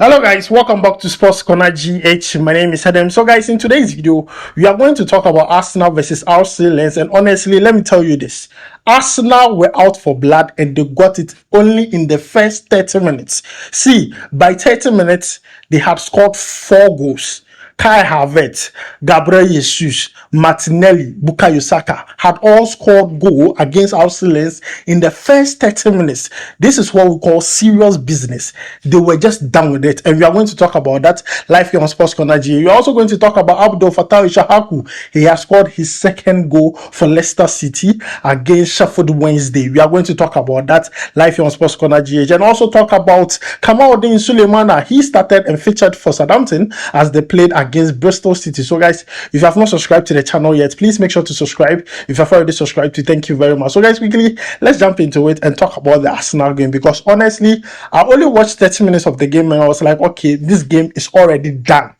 Hello guys, welcome back to Sports Corner GH. My name is Adam. So guys, in today's video, we are going to talk about Arsenal versus Salis. And honestly, let me tell you this. Arsenal were out for blood and they got it only in the first 30 minutes. See, by 30 minutes, they had scored 4 goals. Kai Havertz, Gabriel Jesus, Martinelli, Bukayo Saka had all scored goal against Salis in the first 30 minutes. This is what we call serious business. They were just done with it, and we are going to talk about that live here on Sports Corner G. We are also going to talk about Fatawu Issahaku. He has scored his second goal for Leicester City against Sheffield Wednesday. We are going to talk about that live here on Sports Corner GH, and also talk about Kamaldeen Sulemana. He started and featured for Southampton as they played against Bristol City. So guys, if you have not subscribed to the channel yet, please make sure to subscribe. If you have already subscribed, thank you very much. So guys, quickly, let's jump into it and talk about the Arsenal game, because honestly, I only watched 30 minutes of the game and I was like, okay, this game is already done.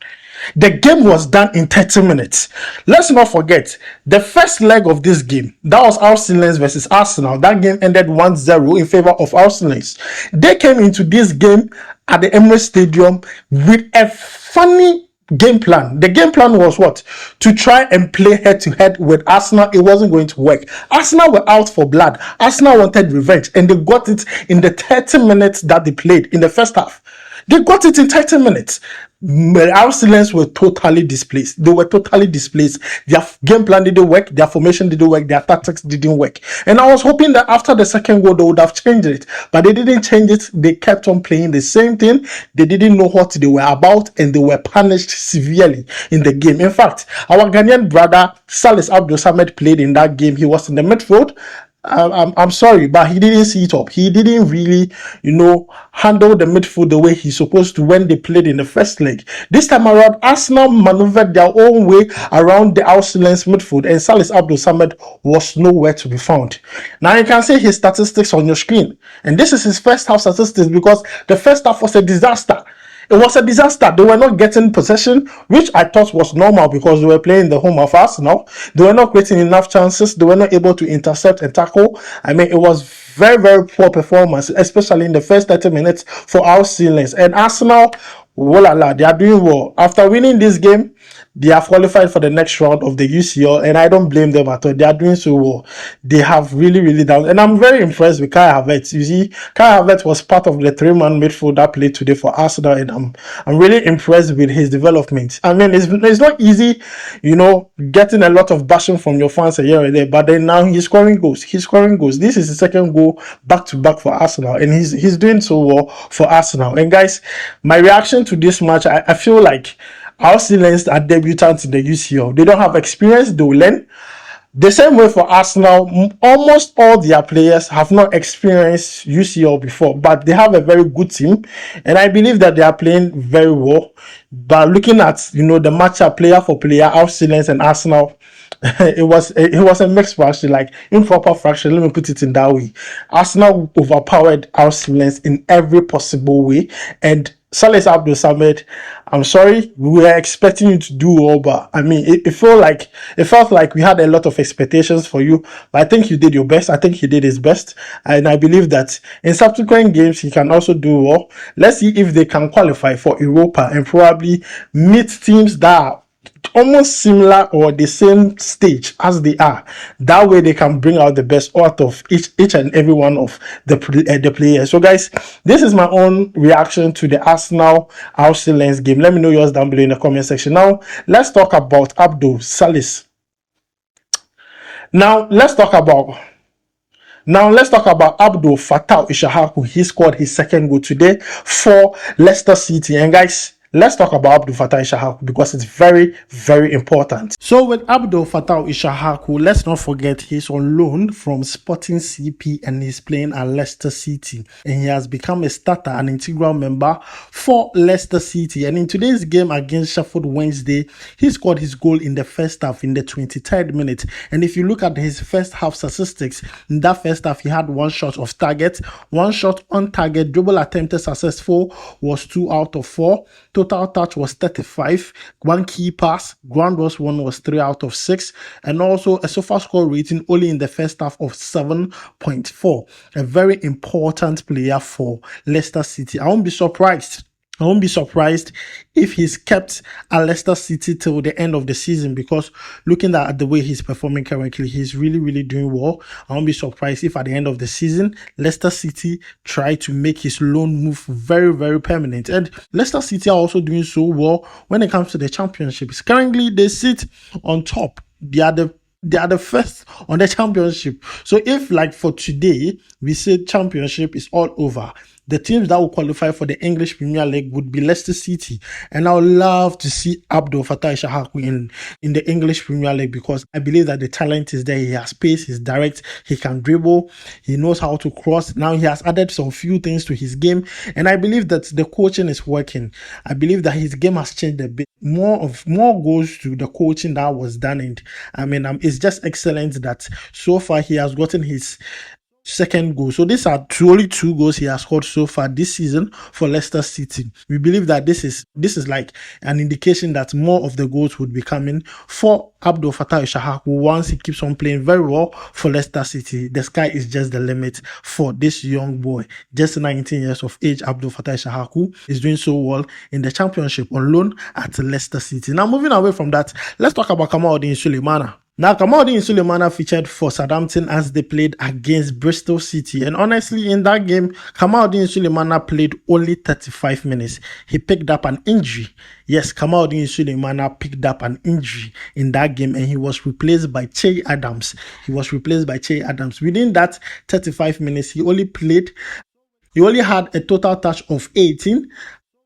The game was done in 30 minutes. Let's not forget, the first leg of this game, that was Salis versus Arsenal. That game ended 1-0 in favor of Salis. They came into this game at the Emirates Stadium with a funny game plan. The game plan was what? To try and play head to head with Arsenal. It wasn't going to work. Arsenal were out for blood. Arsenal wanted revenge, and they got it in the 30 minutes that they played in the first half. They got it in 30 minutes. Salis were totally displaced. They were totally displaced. Their game plan didn't work. Their formation didn't work. Their tactics didn't work. And I was hoping that after the second goal, they would have changed it. But they didn't change it. They kept on playing the same thing. They didn't know what they were about, and they were punished severely in the game. In fact, our Ghanaian brother, Salis played in that game. He was in the midfield. I'm sorry, but he didn't see it up. He didn't really, handle the midfield the way he's supposed to when they played in the first leg. This time around, Arsenal maneuvered their own way around the Salis midfield, and Salis was nowhere to be found. Now you can see his statistics on your screen, and this is his first half statistics, because the first half was a disaster. It was a disaster. They were not getting possession, which I thought was normal because they were playing the home of Arsenal. They were not creating enough chances. They were not able to intercept and tackle. I mean, it was very, very poor performance, especially in the first 30 minutes for Salis. And Arsenal, voila, they are doing well. After winning this game, they have qualified for the next round of the UCL, and I don't blame them at all. They are doing so well. They have really, really done. And I'm very impressed with Kai Havertz. You see, Kai Havertz was part of the 3-man midfield that played today for Arsenal, and I'm really impressed with his development. I mean, it's not easy, getting a lot of bashing from your fans here and there, but then now he's scoring goals. This is his second goal back-to-back for Arsenal, and he's doing so well for Arsenal. And guys, my reaction to this match, I feel like Salis are debutants in the UCL. They don't have experience. They will learn. The same way for Arsenal, almost all their players have not experienced UCL before, but they have a very good team, and I believe that they are playing very well. But looking at the matchup player for player, Salis and Arsenal, it was a mixed fraction, like improper fraction. Let me put it in that way. Arsenal overpowered Salis in every possible way, and Salis, I'm sorry, we were expecting you to do well, but I mean, it felt like we had a lot of expectations for you, but I think you did your best. I think he did his best, and I believe that in subsequent games he can also do well. Let's see if they can qualify for Europa and probably meet teams that are almost similar or the same stage as they are. That way they can bring out the best out of each and every one of the players. So guys, this is my own reaction to the Arsenal Salis game. Let me know yours down below in the comment section. Now let's talk about Salis. Now let's talk about Fatawu Issahaku. He scored his second goal today for Leicester City. And guys, let's talk about Fatawu Issahaku, because it's very, very important. So with Fatawu Issahaku, let's not forget he's on loan from Sporting CP and he's playing at Leicester City. And he has become a starter, an integral member for Leicester City. And in today's game against Sheffield Wednesday, he scored his goal in the first half in the 23rd minute. And if you look at his first half statistics, in that first half, he had 1 shot off target, 1 shot on target, dribble attempted successful was 2 out of 4. Total touch was 35, 1 key pass, ground balls won was 3 out of 6, and also a SOFA score rating only in the first half of 7.4. A very important player for Leicester City. I won't be surprised I won't be surprised if he's kept at Leicester City till the end of the season, because looking at the way he's performing currently, he's really, really doing well. I won't be surprised if at the end of the season, Leicester City try to make his loan move very, very permanent. And Leicester City are also doing so well when it comes to the championships. Currently, they sit on top. They are the first on the championship. So if, like for today, we say championship is all over, the teams that will qualify for the English Premier League would be Leicester City. And I would love to see Fatawu Issahaku in the English Premier League, because I believe that the talent is there. He has pace, he's direct, he can dribble, he knows how to cross. Now he has added some few things to his game. And I believe that the coaching is working. I believe that his game has changed a bit. More goes to the coaching that was done. And I mean, it's just excellent that so far he has gotten his second goal. So these are only 2 goals he has scored so far this season for Leicester City. We believe that this is like an indication that more of the goals would be coming for Fatawu Issahaku once he keeps on playing very well for Leicester City. The sky is just the limit for this young boy. Just 19 years of age, Fatawu Issahaku is doing so well in the championship on loan at Leicester City. Now, moving away from that, let's talk about Kamaldeen Sulemana. Now, Kamaldeen Sulemana featured for Southampton as they played against Bristol City. And honestly, in that game, Kamaldeen Sulemana played only 35 minutes. He picked up an injury. Yes, Kamaldeen Sulemana picked up an injury in that game, and he was replaced by Che Adams. Within that 35 minutes, he only had a total touch of 18.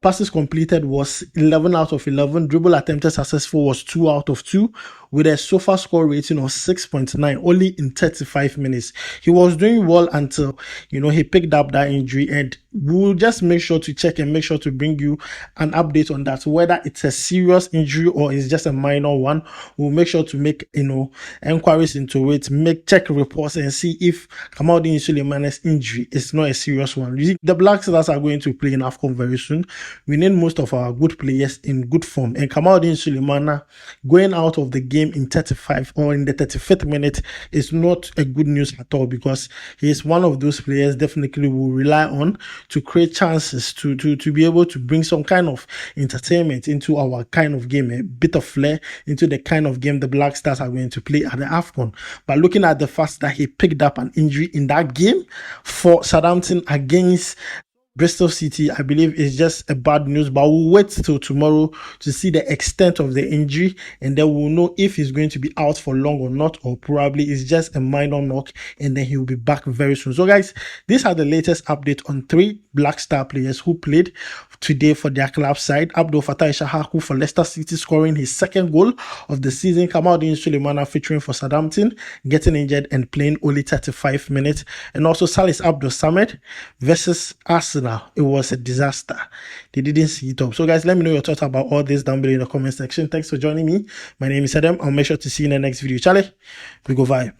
Passes completed was 11 out of 11. Dribble attempted successful was 2 out of 2, with a SOFA score rating of 6.9 only in 35 minutes. He was doing well until, he picked up that injury, and we'll just make sure to check and make sure to bring you an update on that, whether it's a serious injury or it's just a minor one. We'll make sure to make, inquiries into it, check reports and see if Kamaldeen Sulemana's injury is not a serious one. The Black Stars are going to play in AFCON very soon. We need most of our good players in good form, and Kamaldeen Sulemana going out of the game in 35 or in the 35th minute is not a good news at all, because he is one of those players definitely will rely on to create chances to be able to bring some kind of entertainment into our kind of game, a bit of flair into the kind of game the Black Stars are going to play at the AFCON. But looking at the fact that he picked up an injury in that game for Southampton against Bristol City, I believe is just a bad news, but we'll wait till tomorrow to see the extent of the injury, and then we'll know if he's going to be out for long or not, or probably it's just a minor knock and then he'll be back very soon. So guys, these are the latest update on 3 Black Star players who played today for their club side. Fatawu Issahaku for Leicester City scoring his second goal of the season. Kamaldeen Sulemana featuring for Southampton, getting injured and playing only 35 minutes. And also Salis versus Arsenal. It was a disaster. They didn't see it up. So guys, let me know your thoughts about all this down below in the comment section. Thanks for joining me. My name is Adam. I'll make sure to see you in the next video. Charlie, we go vibe.